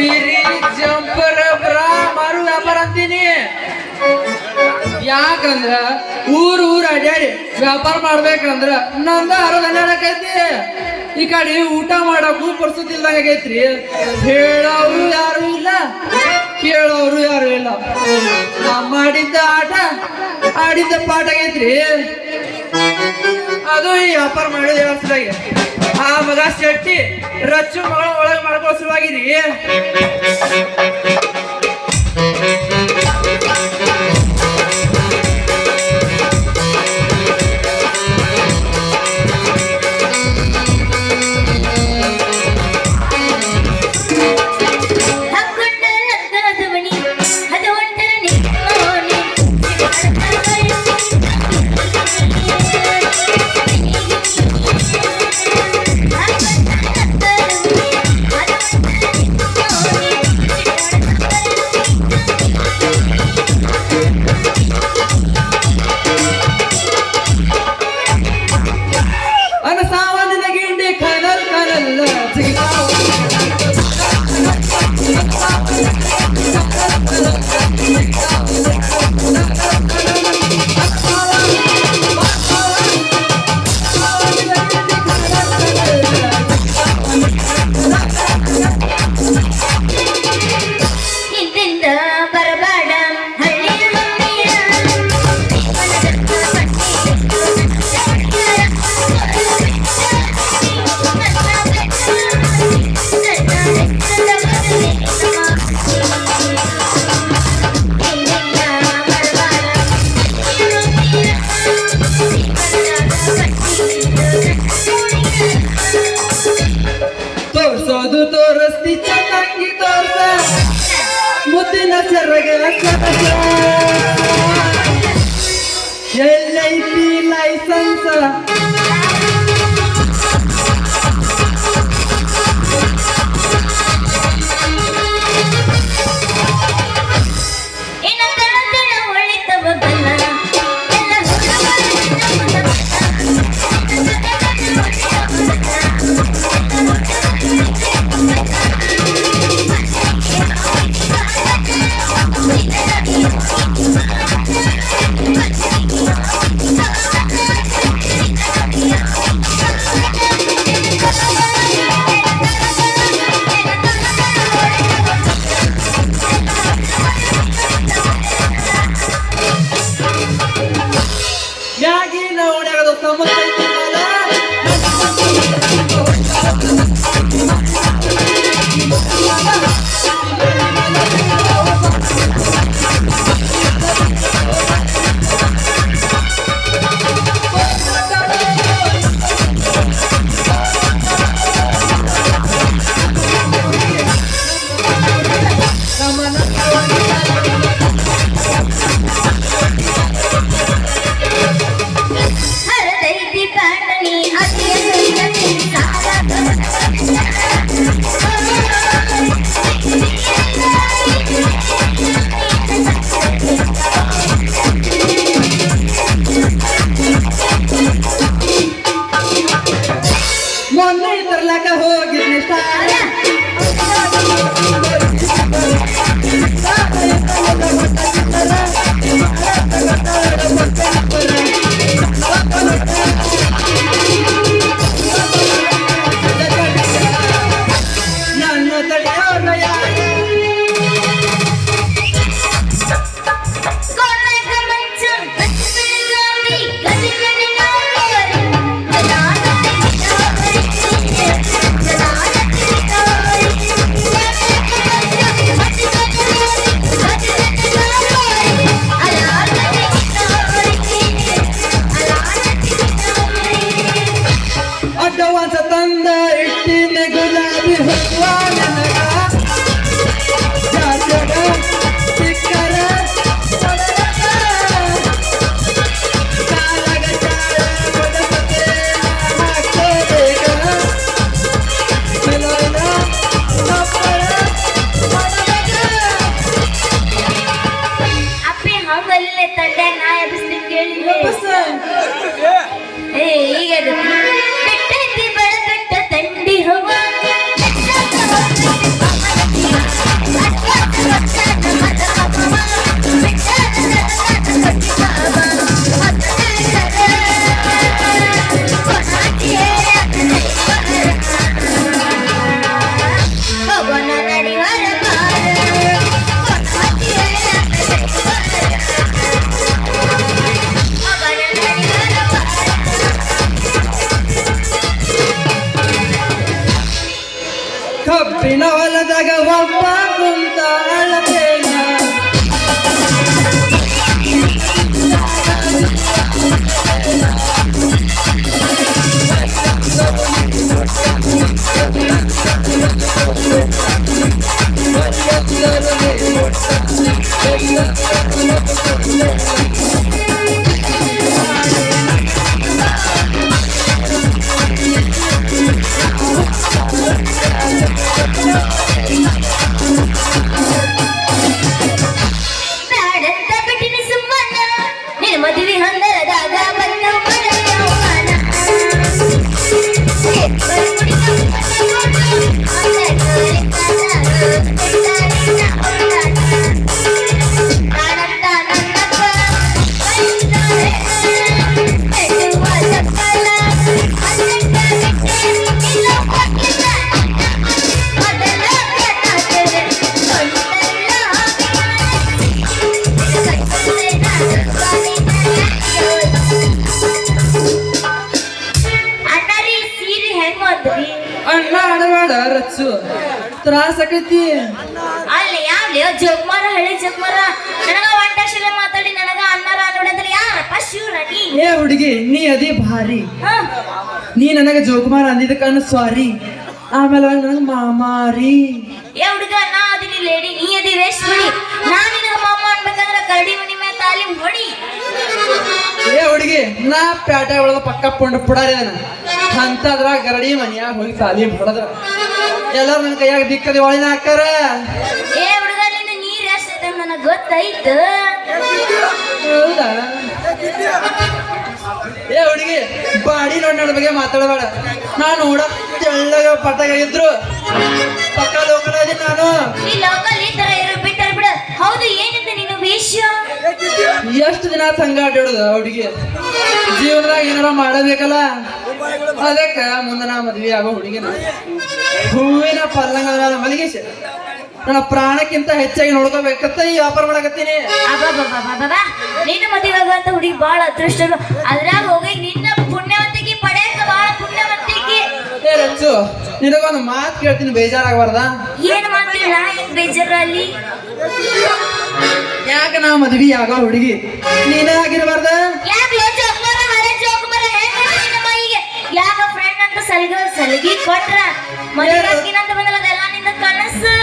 ಸೀರಿ ಜಂಪರ್ ಬ್ರಾ ಮಾರು ವ್ಯಾಪಾರ ಅಂತೀನಿ. ಯಾಕಂದ್ರ ಊರ್ ಅಡ್ಯಾಡಿ ವ್ಯಾಪಾರ ಮಾಡ್ಬೇಕಂದ್ರ ನಂದ ಹರದೈತಿ. ಈ ಕಡೆ ಊಟ ಮಾಡಕ್ಕೂ ಪರಿಸ್ಥಿತಿ ಇಲ್ದಂಗ ಆಗೈತ್ರಿ. ಹೇಳೋರು ಯಾರು ಇಲ್ಲ, ಕೇಳೋರು ಯಾರು ಇಲ್ಲ. ನಾ ಮಾಡಿದ್ದ ಆಟ ಆಡಿದ್ದ ಪಾಠ ಆಗೈತ್ರಿ. ಅದು ಈ ವ್ಯಾಪಾರ ಮಾಡಿದ ವ್ಯವಸ್ಥೆದಾಗೆ ಆ ಮಗ ಶೆಟ್ಟಿ ರಚ್ಚು ಮಗಳ ಒಳಗೆ ಮಾಡ್ಕೋ ಶುರುವಾಗಿರಿ. ತೋರಿಸ್ತಿ ಚೆನ್ನಾಗಿ ತೋರ್ಸ ಮುದ್ದಿನ ಸೆರಗ LIC ಲೈಸೆನ್ಸ್ ಬೆಟ್ಟದಿ ಬೆಳಗಟ್ಟ ತಂಡಿ ಹವ ಮದುವೆ ಹಂದರದಾಗ ಬಂದು ಮರಯವ್ವನ. ಅಣ್ಣಾರಿ ಸೀರೆ ಹೆಂಗ್ ಹೋದ್ರಿ? ಅಣ್ಣ ಆಡಬೇಡ ರಚ್ಚು ತ್ರಾಸ ಆಕೈತಿ. ಅಲ್ಲಿ ಯಾವ್ಲಿ ಜೋಗ್ಮಾರ ಹಳ್ಳಿ ಜೋಗ್ಮಾರ ನನಗ ಒಂಟಕ್ಷರ ಮಾತಾಡಿ ನನಗ ಅಣ್ಣಾರ ನೋಡಿದ್ರೆ ಯಾರಪ್ಪ ಶಿವ್ರ ನೀ? ಏ ಹುಡುಗಿ ನೀ ಅದಿ ಭಾರಿ. ಹ? ನೀ ನನಗೆ ಜೋಕುಮಾರ್ ಅಂದಿದ್ದಕ್ಕನ್ನು ಸಾರಿ. ಆಮೇಲೆ ನನಗೆ ಮಾಮಾರಿ. ಏ ಹುಡುಗ ನಾ ಅದಿನಿ ಲೇಡಿ ನೀ ಅದಿ ವೇಸ್ಟ್ ಬಿಡಿ. ನಾ ನಿನಗ ಮಾಮ ಅನ್ಬೇಕಂದ್ರ ಕರಡಿ ಮನಿ ಮೇಲೆ ತಾಲಿ ಹೊಡಿ. ಏ ಹುಡುಗಿ ನಾ ಪ್ಯಾಟೆ ಒಳಗ ಪಕ್ಕ ಪುಡಾರಿದಾನ ಅಂತದ್ರಾಗ ಗರಡಿ ಮನ್ಯಾಗ ಹೋಗಿ ತಾಲಿ ಹೊಡೆದ್ರ ಎಲ್ಲಾರು ನನ್ನ ಕೈಯಾಗ ದಿಕ್ಕದಿ ಒಳಿನ ಹಾಕಾರ. ಏ ಹುಡುಗ ನಿನ್ನ ನೀರ್ ಎಷ್ಟೈತೆ ನನಗ ಗೊತ್ತೈತು. ಹೌದಾ? ಏ ಹುಡುಗಿ ಬಾಡಿ ನೋಡಿ ನನ್ನ ಬಗ್ಗೆ ಮಾತಾಡಬೇಡ. ನಾನು ನೋಡಕ್ ತೆಳ್ಳಗ ಪಟ್ಟಾಗ ಇದ್ರು ಪಕ್ಕ ಲೋಕಲ್ ಅದೀನಿ ನಾನು. ಈ ಲೋಕಲ್ ಈ ತರ ಇರೋ ಬಿಟ್ಟರ್ ಬಿಡ. ಹೌದು ಏನಿದೆ ನೀನು ವೇಷ? ಎಷ್ಟು ದಿನ ಸಂಗ ಆಟಾಡೋದು ಹುಡುಗಿ ಜೀವನದಾಗ ಏನಾರ ಮಾಡಬೇಕಲ್ಲ. ಅದಕ್ಕ ಮುಂದೆ ನಾ ಮದ್ವಿ ಆಗೋ ಹುಡುಗಿನ ಹೂವಿನ ಪಲ್ಲಂಗ ಮಲಗಿಸಿ ನನ್ನ ಪ್ರಾಣಕ್ಕಿಂತ ಹೆಚ್ಚಾಗಿ ನೋಡ್ಕೋಬೇಕಂತ ಈ ವ್ಯಾಪಾರ ಮಾಡಕತ್ತೀನಿ. ಅಬ್ಬಬ್ಬಬ್ಬಬ್ಬಬ್ಬ. ನಿನ್ನ ಮದುವೆ ಆಗಂತ ಹುಡುಗಿ ಬಾಳ ಅದೃಷ್ಟ. ಅದ್ರಾಗ ಹೋಗಿ ನಿನ್ನ ಪುಣ್ಯವಂತಿಕೆ ಪಡೆಯಕ ಬಾಳ ಪುಣ್ಯವಂತಿಕೆ. ಏ ರಚ್ಚು ನಿನಗೊಂದು ಮಾತು ಕೇಳ್ತೀನಿ, ಬೇಜಾರಾಗಬಾರ್ದ? ಏನ್ ಮಾಡ್ತೀರಾ ಏನ್ ಬೇಜಾರು ಅಲ್ಲಿ? ಯಾಕ ನಾ ಮದ್ವಿ ಆಗೋ ಹುಡುಗಿ ನೀನೇ ಆಗಿರಬಾರ್ದ? ಯಾಕೆ ಜೋಕ್ಮರ ಹಳೆ ಜೋಕ್ಮರ ಹೆಂಗ ನಿನ್ನ ಮೈಗೆ? ಯಾಕ ಫ್ರೆಂಡ್ ಅಂತ ಸಲಿಗಿ ಕೊಟ್ರ ಮದುವೆ ಅಂತ ಬಂದಲ್ಲ ಅದೆಲ್ಲ ನಿನ್ನ ಕನಸು.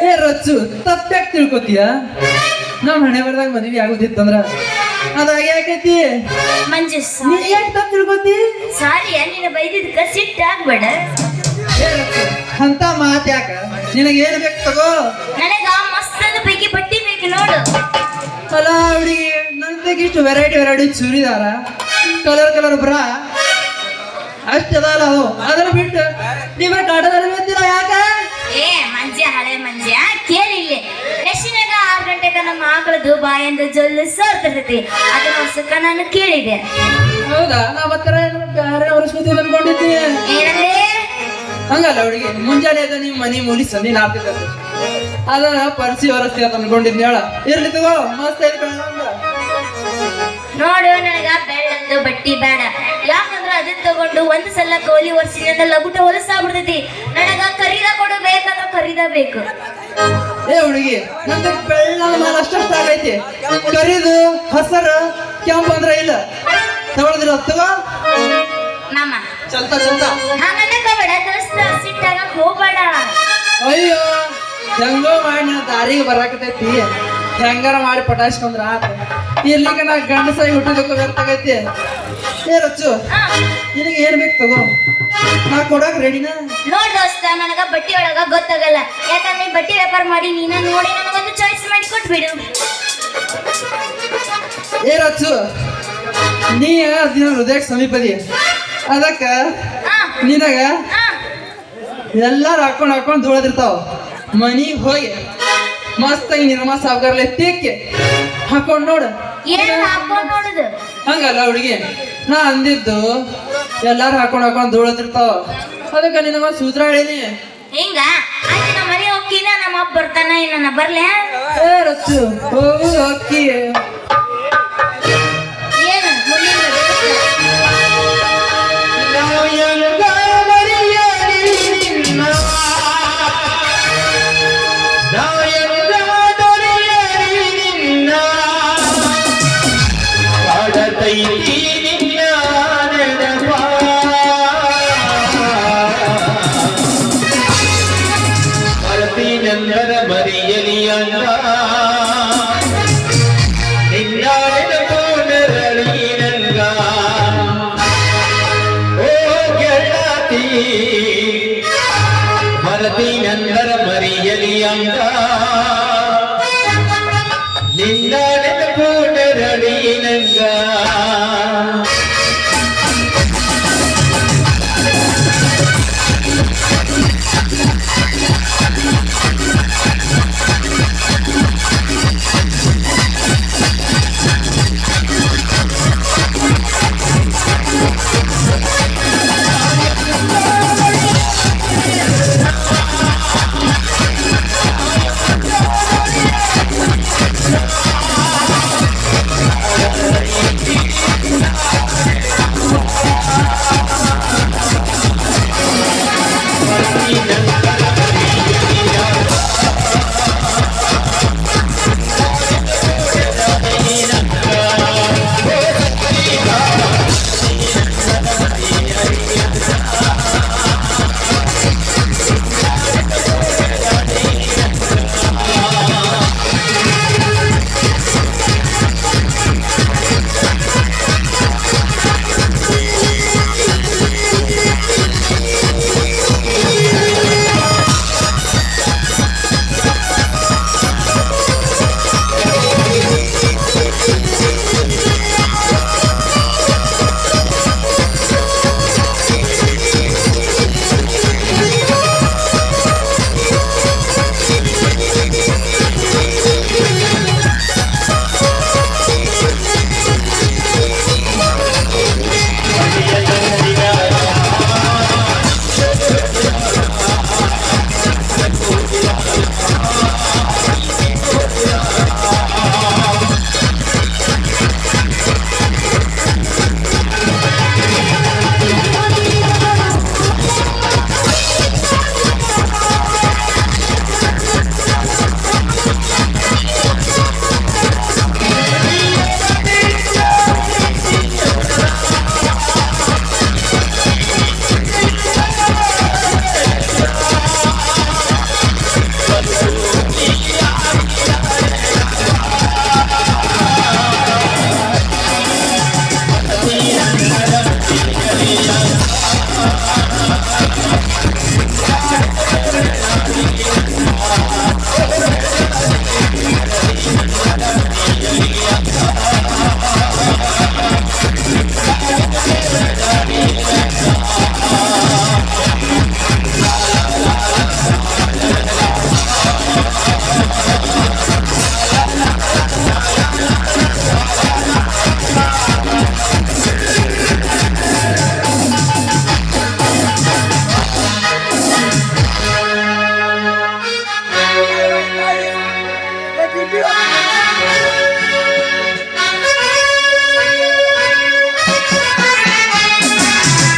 ಏ ರಚ್ಚು ತಪ್ಪ್ಯಾಕ್ ತಿಳ್ಕೊತೀಯ? ನಮ್ ಹಣೆ ಬರ್ದಾಗ ಮದ್ವಿ ಆಗೋದಿತ್ತಂದ್ರ ಅದಾಗೆ ಆಕೈತಿ. ಮಂಜು ನೀ ಯಾಕೆ ತಪ್ಪು ತಿಳ್ಕೊತಿ? ಸಾರಿ ನಿನ್ನ ಬೈದಿದ್ದಕ್ಕ ಸಿಟ್ಟಾಗ್ಬೇಡ. ಏ ರಚ್ಚು ಅಂತ ಮಾತ್ ಯಾಕ? ನಿನಗೇನು ಬೇಕು ತಗೋ. ನನಗ ಮಸ್ತ್ ಪೈಕಿ ಬಟ್ಟಿ ಬೇಕು ನೋಡು. ಅಲ್ಲ ಹುಡುಗಿ ನಂತಕ್ಕೆ ಇಷ್ಟು ವೆರೈಟಿ ಚೂರಿದಾರ ಕಲರ್ ಬ್ರಾ ಅಷ್ಟದಲ್ಲ ಅದು. ಅದನ್ನ ಬಿಟ್ಟು ನೀವ ಟಾಟಾದಲ್ಲಿ ಬರ್ತೀರ ಯಾಕ? ಏ ಮಂಜ ಹಳೆ ಮಂಜ ಕೇಳಿಲ್ಲ. ನೆಶಿನಾಗ 6 ಗಂಟೆಗ ನಮ್ಮ ಆಕಳದು ಬಾಯಿಂದ ಜೊಲ್ಲು ಸೋರ್ತೈತಿ. ಅದನ್ನ ಹೊಸಕ ನಾನು ಕೇಳಿದೆ. ಹೌದಾ? ನಾ ಮತ್ತರ ಬೇರೆ ವರ್ಷ ಅನ್ಕೊಂಡಿದ್ದೆ. ಏನಂದ್ರೆ? ಹಂಗಲ್ಲ ಹುಡುಗಿ ಮುಂಜಾನೆ ಎದ್ದು ನಿಮ್ ಮನಿ ಮೂಲಿ ಸಂದಿ ನಾಡ್ತಿದ್ದ ಅದನ್ನ ಪರಿಸಿ ಹೊರಸ್ತಿ ಅಂತ ಅನ್ಕೊಂಡಿದ್ನಿ. ಹೇಳ ಇರ್ಲಿ ತಗೋ ಮಸ್ತ್ ಐತಿ. ನೋಡು ನನಗ ಬೆಳ್ಳಂದು ಬಟ್ಟಿ ಬೇಡ. ಯಾಕಂದ್ರ ಅದನ್ನ ತಗೊಂಡು ಒಂದ್ ಸಲ ಕೋಲಿ ಒರ್ಸಿನ ಲಗುಟ ಹೊಲಸಾಗ್ಬಿಡ್ತೈತಿ. ನನಗ ಖರೀದ ಕೊಡು ಬೇಕಂದ್ರ ಖರೀದ ಬೇಕು. ಏ ಹುಡುಗಿ ನಂತ ಬೆಳ್ಳ ಮೇಲೆ ಅಷ್ಟಷ್ಟ ಆಗೈತಿ. ಕರಿದು ಹಸರು ಕೆಂಪು ಅಂದ್ರ ಇಲ್ಲ ತಗೊಳದಿಲ್ಲ ತಗೋ ಮಾಮ. ಚಲ್ತ ಹಂಗನ್ನಕ ಬೇಡ ದೋಸ್ತ, ಸಿಟ್ಟಾಗಕ್ ಹೋಗ್ಬೇಡ. ಅಯ್ಯೋ ಹೆಂಗೋ ಮಾಡಿ ನಾ ದಾರಿಗೆ ಬರಾಕತೈತಿ. ಹೆಂಗಾರ ಮಾಡಿ ಪಟಾಯಿಸ್ಕೊಂಡ್ರ ಆತ. ಇರ್ಲಿಕ್ಕೆ ನಾ ಗಂಡಸಾಗಿ ಹುಟ್ಟಿದಕ್ಕೂ ವ್ಯರ್ಥ ಆಗೈತಿ. ಏ ರಚ್ಚು ನಿನಗೆ ಏನ್ ಬೇಕು ತಗೋ, ನಾ ಕೊಡಕ್ ರೆಡಿನಾ? ನೋಡ್ ದೋಸ್ತ ನನಗ ಬಟ್ಟಿ ಒಳಗ ಗೊತ್ತಾಗಲ್ಲ. ಯಾಕಂದ್ರೆ ಬಟ್ಟಿ ವ್ಯಾಪಾರ ಮಾಡಿ ನೀನ ನೋಡಿ ನನಗೊಂದು ಚಾಯ್ಸ್ ಮಾಡಿ ಕೊಟ್ಬಿಡು. ಏ ರಚ್ಚು ನೀ ದಿನ ಹೃದಯಕ್ಕೆ ಸಮೀಪದಿ. ಅದಕ್ಕ ನಿನಗ ಎಲ್ಲಾರು ಹಾಕೊಂಡ್ ಧೂಳದಿರ್ತಾವ. ಮನಿಗ್ ಹೋಗಿ ಮಸ್ತಾಗಿ ನಿರ್ಮಾ ಸಾವುಕಾರ್ಲೆ ತಿಕ್ಕಿ ಹಾಕೊಂಡ್ ನೋಡು. ಏನ್ ಹಾಕೊಂಡ್ ನೋಡುದು? ಹಂಗಲ್ಲ ಹುಡುಗಿ ನಾ ಅಂದಿದ್ದು ಎಲ್ಲಾರು ಹಾಕೊಂಡ್ ಧೂಳದಿರ್ತಾವ. ಅದಕ್ಕ ನಿನಗೊಂದ್ ಸೂತ್ರ ಹೇಳಿನಿ. ಹಿಂಗ ಆಯ್ತು ನಮ್ಮ ಮನೆ ಹೋಗಿನ ನಮ್ಮ ಅಪ್ಪ ಬರ್ತಾನ ಇನ್ನ ಬರ್ಲೆ? ಏ ರಚ್ಚು ಹೋಗು ಅಕ್ಕಿ ಏನು ಮುಂದಿನ ಮರತಿನಂದರ ಮರಿಯಲಿ ಅಂಗ ನಿನ್ನ ನೆನಪು ನೆರಳಿಯ ನಂಗ